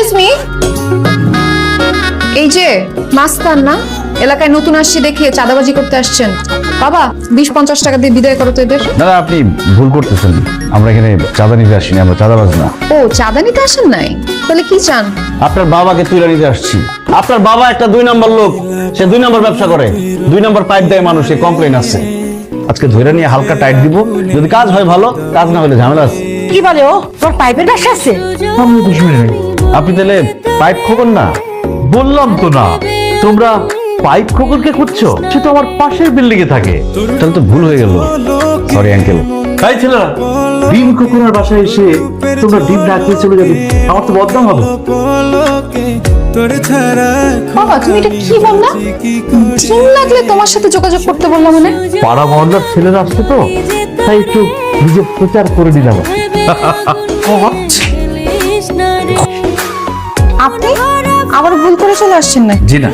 Excuse me, এই যে মাস্তান না, এলাকায় নতুন আসছে দেখে চাঁদাবাজি করতে আসছেন। বাবা 20-50 টাকা দিয়ে বিদায় করো তো এদের। দাদা আপনি ভুল করতেছেন, আমরা এখানে চাঁদা নিতে আসিনি, আমরা চাঁদাবাজ না। ও, চাঁদা নিতে আসেন নাই? তাহলে কি চান? আপনার বাবাকে তুলে নিতে আসছি। আপনার বাবা একটা 2 নম্বর লোক, সে 2 নম্বর ব্যবসা করে, 2 নম্বর পাইপ দেয় মানুষে, কমপ্লেন আছে। আজকে ধরে নিয়ে হালকা টাইট দিব, যদি কাজ হয় ভালো, কাজ না হলে ঝামেলা আছে। কি বলে ও, তোর পাইপের ব্যবসা আছে? আপনি তাহলে পাইপ খোকন না? বললাম তো না, তোমরা পাইপ খোকনকে খুঁজছো, সে তো আমার পাশের বিল্ডিং এ থাকে। তাহলে তো ভুল হয়ে গেল, সরি আঙ্কেল। তাই ছেলেরা, ডিম খোকনের বাসায় এসে তোমরা ডিম না খেয়ে চলে যাবে, আমার তো বদনাম হবে। বাবা তুমি এটা কি বললা? ডিম লাগলে তোমার সাথে যোগাযোগ করতে বললাম মানে? পাড়া মহল্লার ছেলেরা আসছে তো, তাই একটু নিজে প্রচার করে দিলাম। আপনি আবার ভুল করে চলে আসছেন না? জি না,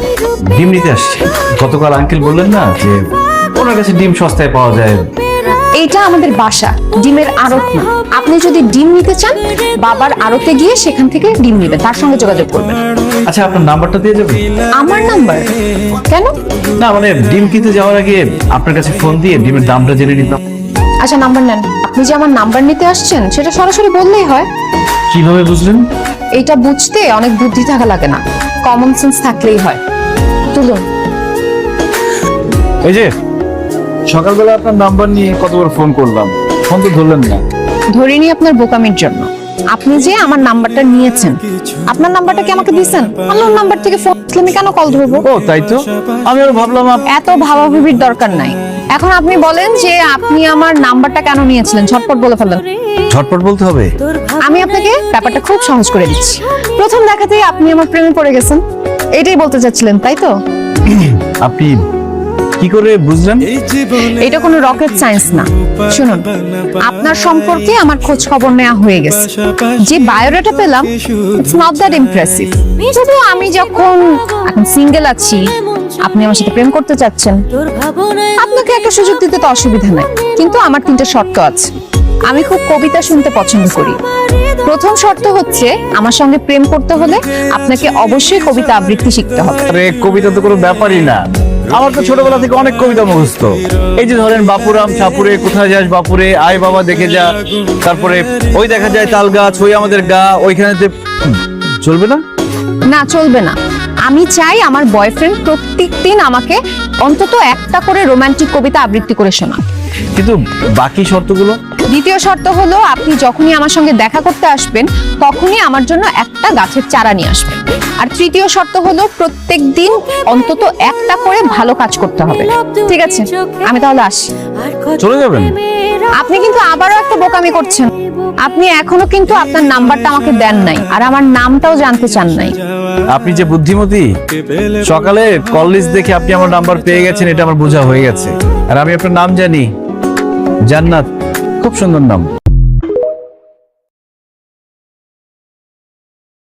ডিম নিতে আসছি। গতকাল আঙ্কেল বললেন না যে ওনার কাছে ডিম সস্তায় পাওয়া যায়। এইটা আমাদের বাসা, ডিমের আড়ত না। আপনি যদি ডিম নিতে চান, বাবার আড়তে গিয়ে সেখান থেকে ডিম নেবেন, তার সঙ্গে যোগাযোগ করবেন। আচ্ছা, আপনার নাম্বারটা দিয়ে যাবেন? আমার নাম্বার? কেন? না মানে ডিম কিনতে যাওয়ার আগে আপনার কাছে ফোন দিয়ে ডিমের দামটা জেনে নিতাম। আচ্ছা নাম্বার নেন। আপনি যে আমার নাম্বার নিতে আসছেন সেটা সরাসরি বললেই হয়। কিভাবে বুঝলেন? এটা বুঝতে অনেক বুদ্ধি থাকা লাগে না, কমন সেন্স থাকলেই হয়। তুলুন। এই যে সকালবেলা আপনার নাম্বার নিয়ে কতবার ফোন করলাম, ফোন তো ধরলেন না। ধরিনি আপনার বোকামির জন্য। আপনি যে আমার নাম্বারটা নিয়েছেন, আপনার নাম্বারটা কি আমাকে দিয়েছেন? আমার নাম্বার থেকে ফোন আসলে আমি কেন কল ধরবো? ও তাই তো, আমি আর ভাবলাম এত ভাবাভাবির দরকার নাই। এখন আপনি বলেন যে আপনি আমার নাম্বারটা কেন নিয়েছিলেন, ঝটপট বলে ফেলেন। ঝটপট বলতে হবে? আমি আপনাকে ব্যাপারটা খুব সহজ করে দিচ্ছি। প্রথম দেখাতেই আপনি আমার প্রেমে পড়ে গেছেন, এটাই বলতে চাচ্ছিলেন তাই তো? আপনি কি করে বুঝলেন? এটা কোনো রকেট সায়েন্স না। শুনুন, আপনার সম্পর্কে আমার খোঁজ খবর নেওয়া হয়ে গেছে। যে বায়োডাটা পেলাম, ইটস নট দ্যাট ইমপ্রেসিভ। যদিও আমি যখন এখন সিঙ্গেল আছি, আপনি আমার সাথে প্রেম করতে চাচ্ছেন, আপনাকে একটা সুযোগ দিতে তো অসুবিধা নাই, কিন্তু আমার 3টা শর্ত আছে। আমি খুব কবিতা শুনতে পছন্দ করি। প্রথম শর্ত হচ্ছে, আমার সঙ্গে প্রেম করতে হলে আপনাকে অবশ্যই কবিতা আবৃত্তি শিখতে হবে। আরে কবিতা তো কোনো ব্যাপারই না, আমার তো ছোটবেলা থেকে অনেক কবিতা মুখস্থ। এই যে ধরেন, বাপুরাম সাপুরে কোথায় যাস বাপুরে, আয় বাবা দেখে যা, তারপরে ওই দেখা যায় তাল গাছ, ওই আমাদের গা, ওইখানেতে। চলবে না? না, চলবে না। আমি চাই আমার বয়ফ্রেন্ড প্রত্যেকদিন আমাকে অন্তত একটা করে রোমান্টিক কবিতা আবৃত্তি করে শোনা। কিন্তু বাকি শর্তগুলো? দ্বিতীয় শর্ত হলো, আপনি যখনই আমার সঙ্গে দেখা করতে আসবেন, তখনই আমার জন্য একটা গাছের চারা নিয়ে আসবেন। আর তৃতীয় শর্ত হলো, প্রত্যেকদিন অন্তত একটা করে ভালো কাজ করতে হবে। ঠিক আছে, আমি তাহলে আসি। চলে যাবেন? আপনি কিন্তু আবারও একটা বোকামি করছেন। আপনি এখনো কিন্তু আপনার নাম্বারটা আমাকে দেন নাই, আর আমার নামটাও জানতে চান নাই। আপনি যে বুদ্ধিমতী, সকালে কল লিস্ট দেখে আপনি আমার নাম্বার পেয়ে গেছেন, এটা আমার বোঝা হয়ে গেছে। আর আমি আপনার নাম জানি, জান্নাত, খুব সুন্দর নাম।